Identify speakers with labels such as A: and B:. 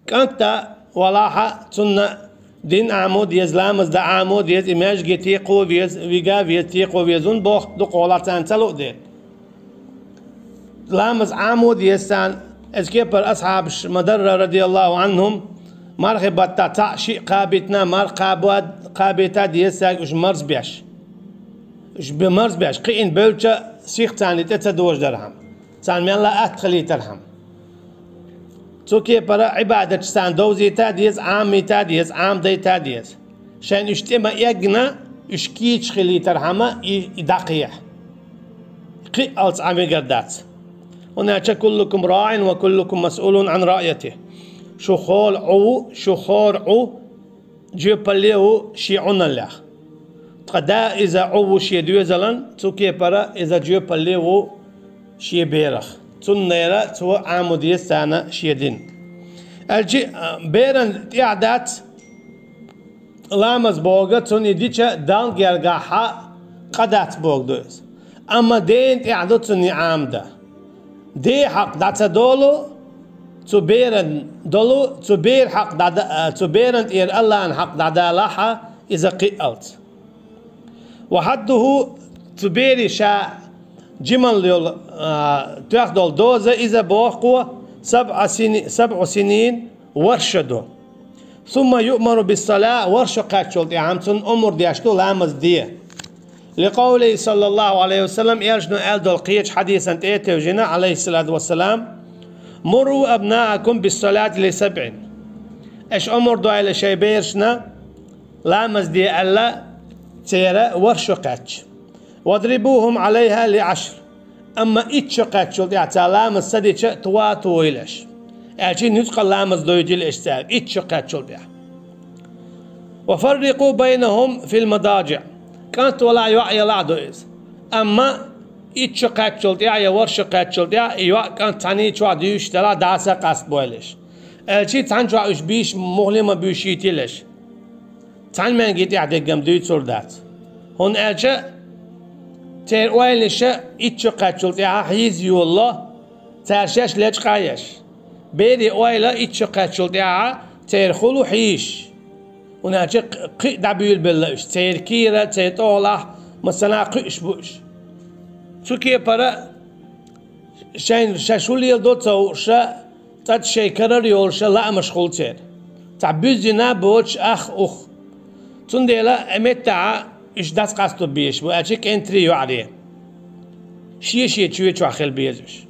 A: كانت ولاحة تنا دين عمود يزلامز دا عمود يز إماج جتيقو بيز ويجا بيتيقو بيزون بوخ دقولاتان تلو دي لامز عمود يسان اسكيبر أصحاب مدرة رضي الله عنهم مرحبا تعشي قابتنا قابتا ديساك اش مرز بيش اش بمرز بيش قين بلجا سيخ تاني تتدوج درهم تان من لا أدخلي ترهم توكي برا عبادة تان دوزي تاديز عامي تاديز عام دي تاديز شان اشتما يجنا اشكيتش خلي ترهما يدقيح قي ألت عامي قردات هناك كلكم راع وكلكم مسؤول عن رأيته شخور عو جيباليو شيعون الله قدا إذا عو شي دوزلن توكي برا إذا جيباليو شي بيرخ تنيرا تو عامود يستانا شيدين الجي بيرن تعدات لامز بوغا توني ديشا دان جرغاحا قدات بوغ دوز اما دين تعدو توني عامده دي حق داتا دولو تبيرن دولو تبير حق دادا تبيرن إير الله أن حق دادا لها إذا قيلت وحده تبيري شا جمل يول تأخذ دوزة إذا بوقوا 7 سنين ورشدو ثم يؤمر بالصلاة ورشقات شلت عامتون أمر دياشتو لامز ديه لقوله صلى الله عليه وسلم يرجنو ألدو القيج حديثا تيتوجنا عليه الصلاة والسلام مروا أبناءكم بالصلاة ل7 إيش أمر دو إلى شي بيرشنا لامز دي ألا تيرا ورشقاتش واضربوهم عليها ل10 أما إتشقاتش يعني لامز سديتش تواتو إلش أجي نتقل لامز دو يجي الإشتاق إتشقاتش وفرقوا بينهم في المضاجع كانت ولا يوعي لعدو إز أما إتشقاتش يعني ورشقاتش يعني كانت تاني شو ديوش تلا داسا قاس بويلش أجي تان شو إيش بيش مغلمة بيشيتيلش تان من جيت يعني جم ديوت سولدات هون أجي تير ويلش إتشقاتش يعني حيز يولله ترشش ليش قايش بيري ويلا إتشقاتش يعني تير خلو حيش وناجي قي دبيل بالله تير كيرة تير طولح مثلا قيش بوش شو كي برا شين شاشولي يلدوتو شا تات شي كرر يولش لا مشغول تير تعبيزنا بوش أخ تنديلا أمتع إيش داس قاستو بيش وأجيك انتريو عليه شي تشوي تشو خل بيزش